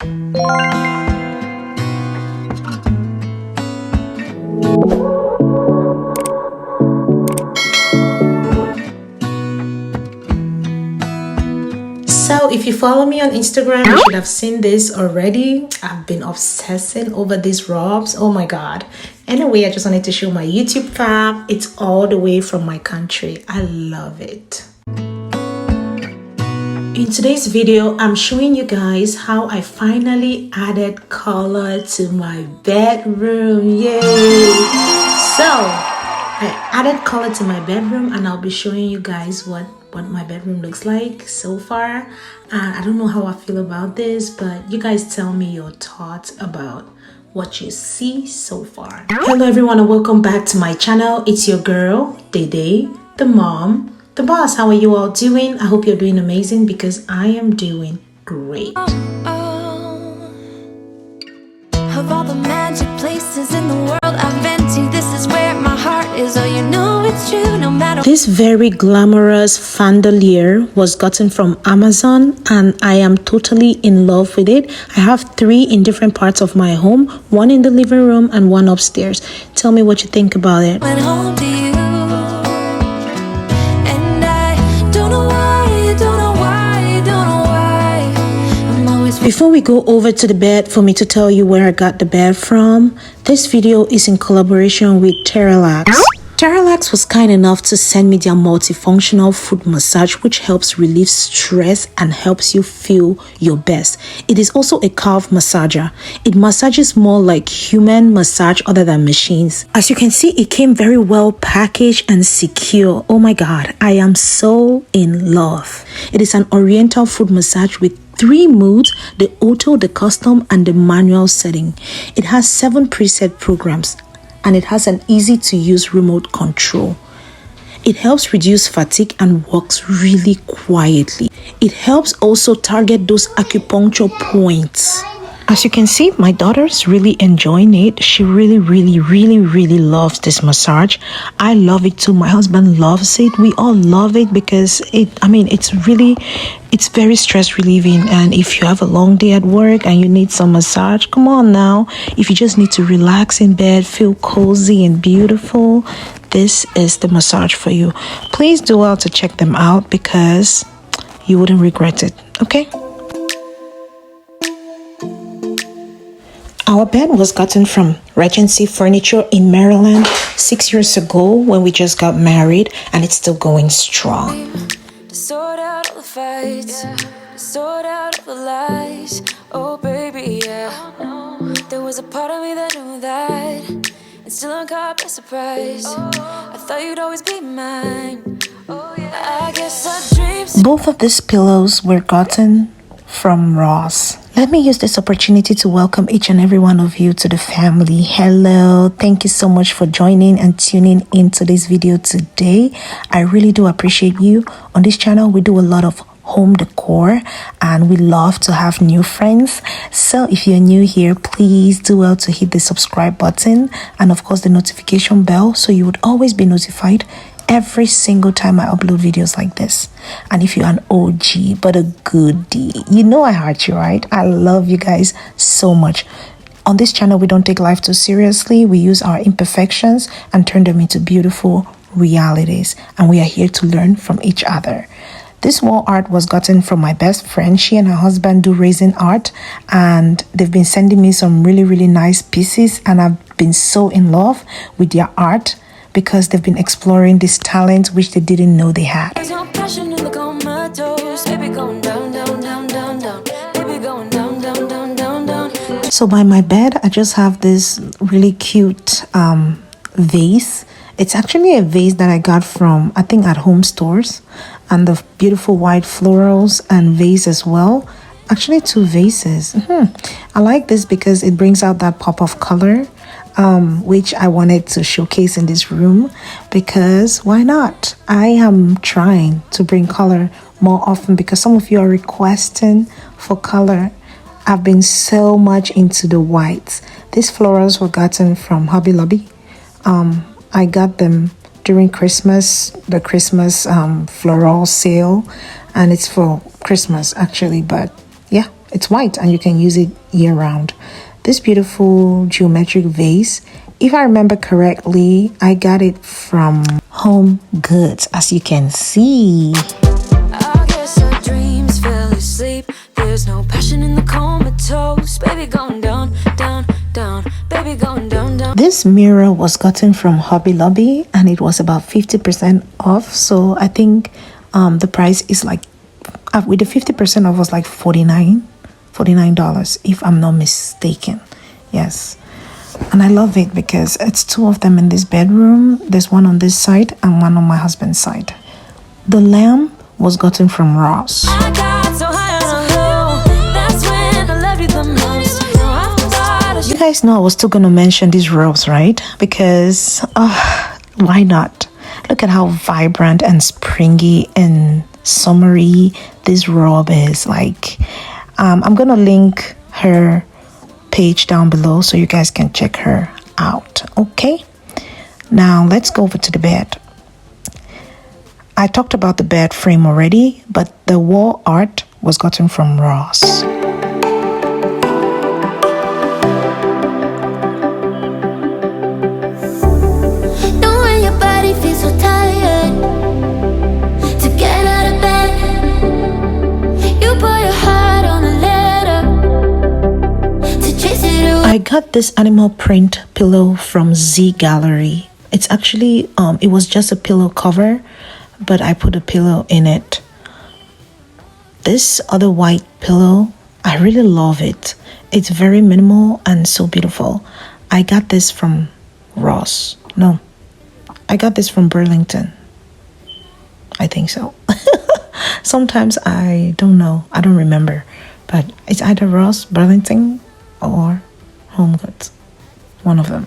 So if you follow me on Instagram, you should have seen this already. I've been obsessing over these robes. Oh my god. Anyway, I just wanted to show my YouTube fab. It's all the way from my country. I love it. In today's video, I'm showing you guys how I finally added color to my bedroom. Yay! So I added color to my bedroom, and I'll be showing you guys what my bedroom looks like so far. I don't know how I feel about this, but you guys tell me your thoughts about what you see so far. Hello everyone, and welcome back to my channel. It's your girl Dede, the mom, the boss. How are you all doing? I hope you're doing amazing, because I am doing great. Of all the magic places in the world I've been to, this is where my heart is. Oh, you know it's true, no matter. This very glamorous chandelier was gotten from Amazon, and I am totally in love with it. I have 3 in different parts of my home, 1 in the living room and 1 upstairs. Tell me what you think about it. Went home to you, and I don't know why, don't know why, don't know why. I'm always. Before we go over to the bed for me to tell you where I got the bed from, this video is in collaboration with LUXE. LUXE was kind enough to send me their multifunctional foot massage, which helps relieve stress and helps you feel your best. It is also a calf massager. It massages more like human massage other than machines. As you can see, it came very well packaged and secure. Oh my god, I am so in love. It is an oriental foot massage with 3 moods: the auto, the custom, and the manual setting. It has 7 preset programs, and it has an easy to use remote control. It helps reduce fatigue and works really quietly. It helps also target those acupuncture points. As you can see, my daughter's really enjoying it. She really loves this massage. I love it too. My husband loves it. We all love it because it's very stress relieving. And if you have a long day at work and you need some massage, come on now. If you just need to relax in bed, feel cozy and beautiful, this is the massage for you. Please do well to check them out, because you wouldn't regret it. Okay? Our bed was gotten from Regency Furniture in Maryland 6 years ago when we just got married, and it's still going strong. To sort out all the fights, to sort out all the lies. Oh baby, yeah. There was a part of me that knew that, and still I'm caught by surprise. I thought you'd always be mine. I guess I dreamed. Both of these pillows were gotten from Ross. Let me use this opportunity to welcome each and every one of you to the family. Hello, thank you so much for joining and tuning into this video today. I really do appreciate you. On this channel, we do a lot of home decor, and we love to have new friends. So if you're new here, please do well to hit the subscribe button and of course the notification bell, so you would always be notified every single time I upload videos like this. And if you're an OG but a goodie, you know I heart you, right? I love you guys so much. On this channel, we don't take life too seriously. We use our imperfections and turn them into beautiful realities, and we are here to learn from each other. This wall art was gotten from my best friend. She and her husband do resin art, and they've been sending me some really nice pieces, and I've been so in love with their art because they've been exploring this talent which they didn't know they had. There's no passion in the comatose. Baby going down, down, down, down, down. Baby going down, down, down, down, down. So by my bed, I just have this really cute vase. It's actually a vase that I got from, I think, at home stores, and the beautiful white florals and vase as well. Actually 2 vases. I like this because it brings out that pop of color, which I wanted to showcase in this room, because why not? I am trying to bring color more often because some of you are requesting for color. I've been so much into the whites. These florals were gotten from Hobby Lobby. I got them during Christmas, the Christmas floral sale, and it's for Christmas actually, but yeah, It's white and you can use it year round. This beautiful geometric vase, if I remember correctly, I got it from Home Goods, as you can see. I guess our dreams fell asleep. There's no passion in the comatose. Baby going down, down, down. Baby going down, down. This mirror was gotten from Hobby Lobby and it was about 50% off. So I think the price is like, with the 50% off was like $49 if I'm not mistaken. Yes. And I love it because it's two of them in this bedroom. There's one on this side and one on my husband's side. The lamp was gotten from Ross. I got so high on a hill. That's when I loved you the most. Now I forgot I You guys know I was still going to mention these robes, right? Because why not? Look at how vibrant and springy and summery this robe is. Like, I'm going to link her page down below so you guys can check her out. Okay, now let's go over to the bed. I talked about the bed frame already, but the wall art was gotten from Ross. I got this animal print pillow from Z Gallery. It's actually, it was just a pillow cover, but I put a pillow in it. This other white pillow, I really love it. It's very minimal and so beautiful. I got this from Ross. No, I got this from Burlington. I think so. Sometimes I don't know. I don't remember. But it's either Ross, Burlington, or Home Goods. One of them.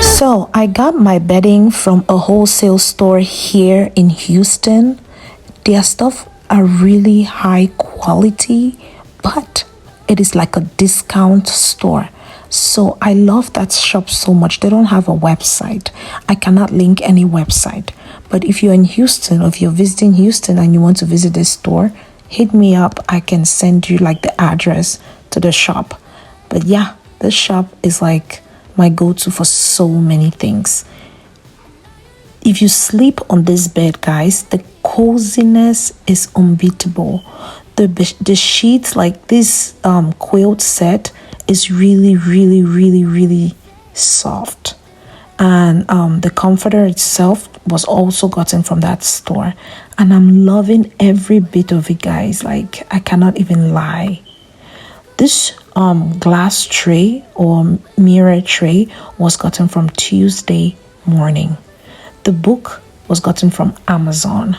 So I got my bedding from a wholesale store here in Houston. Their stuff are really high quality, but it is like a discount store. So I love that shop so much. They don't have a website. I cannot link any website. But if you're in Houston or if you're visiting Houston and you want to visit this store, hit me up. I can send you like the address to the shop. But yeah, this shop is like my go-to for so many things. If you sleep on this bed, guys, the coziness is unbeatable. The sheets, like this quilt set, is really soft. And the comforter itself was also gotten from that store. And I'm loving every bit of it, guys. Like, I cannot even lie. This glass tray or mirror tray was gotten from Tuesday Morning. The book was gotten from Amazon.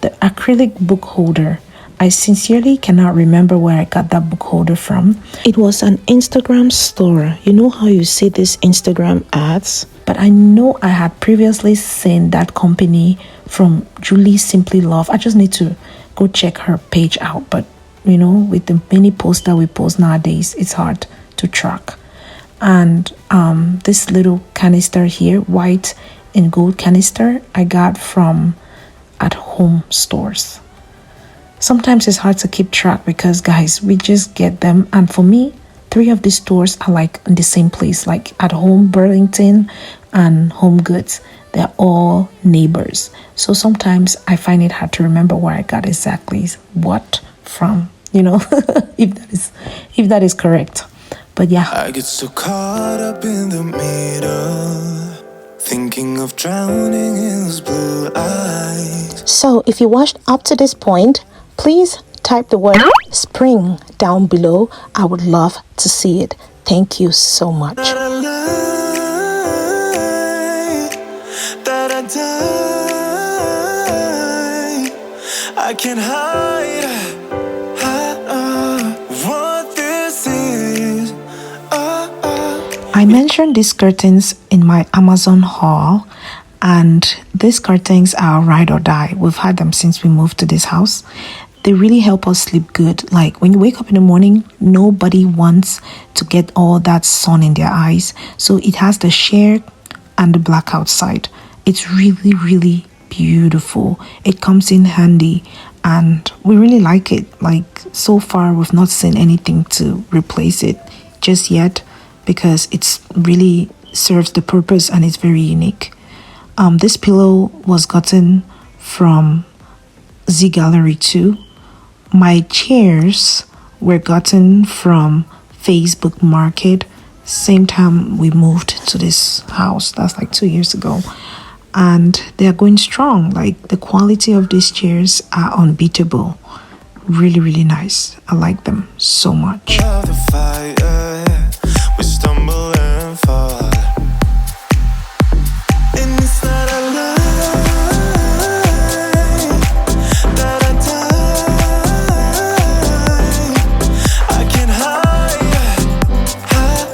The acrylic book holder, I sincerely cannot remember where I got that book holder from. It was an Instagram store. You know how you see these Instagram ads? But I know I had previously seen that company from Julie Simply Love. I just need to go check her page out. But, you know, with the many posts that we post nowadays, it's hard to track. And this little canister here, white and gold canister, I got from at home stores. Sometimes it's hard to keep track because, guys, we just get them. And for me, 3 of these stores are like in the same place, like at home, Burlington and Home Goods. They're all neighbors. So sometimes I find it hard to remember where I got exactly what from, you know, if that is correct. But yeah. I get so caught up in the middle, thinking of drowning in those blue eyes. So if you watched up to this point, please type the word spring down below. I would love to see it. Thank you so much. That I die, I can't hide what this is. I mentioned these curtains in my Amazon haul, and these curtains are ride or die. We've had them since we moved to this house. They really help us sleep good. Like when you wake up in the morning, nobody wants to get all that sun in their eyes. So it has the shade and the blackout side. It's really, really beautiful. It comes in handy and we really like it. Like, so far we've not seen anything to replace it just yet, because it's really serves the purpose and it's very unique. This pillow was gotten from Z Gallery too. My chairs were gotten from Facebook Market. Same time we moved to this house. That's like 2 years ago. And they are going strong. Like, the quality of these chairs are unbeatable. Really, really nice. I like them so much.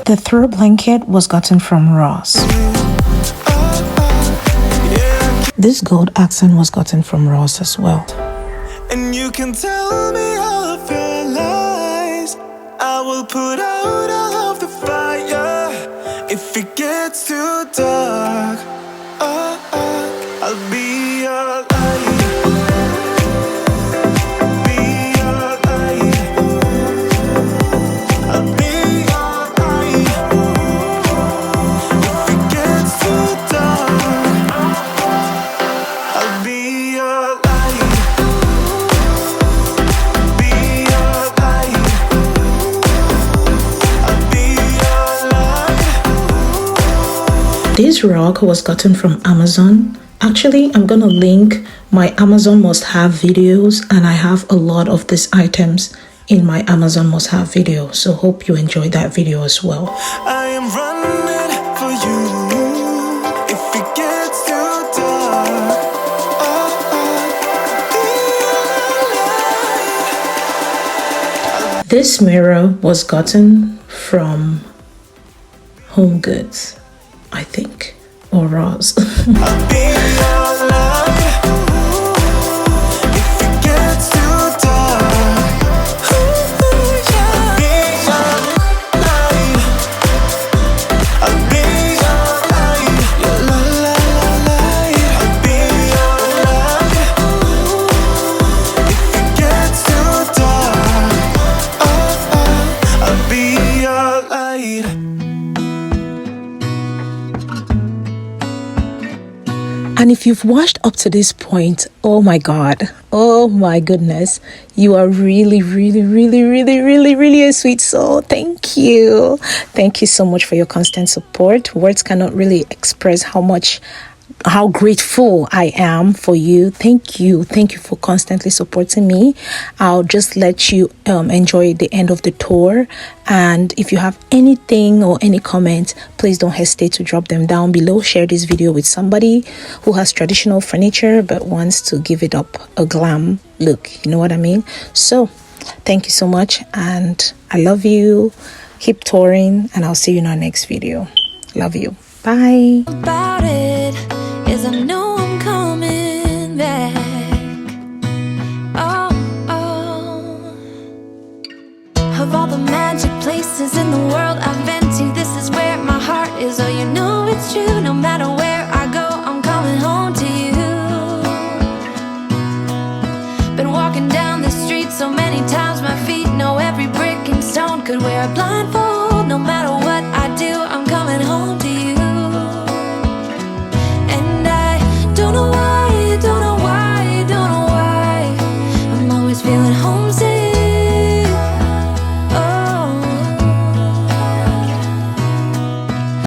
The throw blanket was gotten from Ross. This gold accent was gotten from Ross as well. And you can tell me all of your lies. I will put out all of the fire. If it gets too dark, I'll be your light. This rug was gotten from Amazon. Actually, I'm gonna link my Amazon must-have videos, and I have a lot of these items in my Amazon must-have video. So hope you enjoyed that video as well. I am running for you. If it gets too dark. This mirror was gotten from Home Goods, I think, or Ross. I'll be your light. If it gets too dark, I'll be your light. I'll be your light. Your light. I'll be your light. If it gets too dark, I'll be your light. And if you've watched up to this point, oh my goodness, you are really, really, really, really, really, really a sweet soul. Thank you. Thank you so much for your constant support. Words cannot really express how grateful I am for you. Thank you for constantly supporting me. I'll just let you enjoy the end of the tour, and if you have anything or any comment, please don't hesitate to drop them down below. Share this video with somebody who has traditional furniture but wants to give it up a glam look, you know what I mean? So thank you so much, and I love you. Keep touring, and I'll see you in our next video. Love you. Bye. About it is I know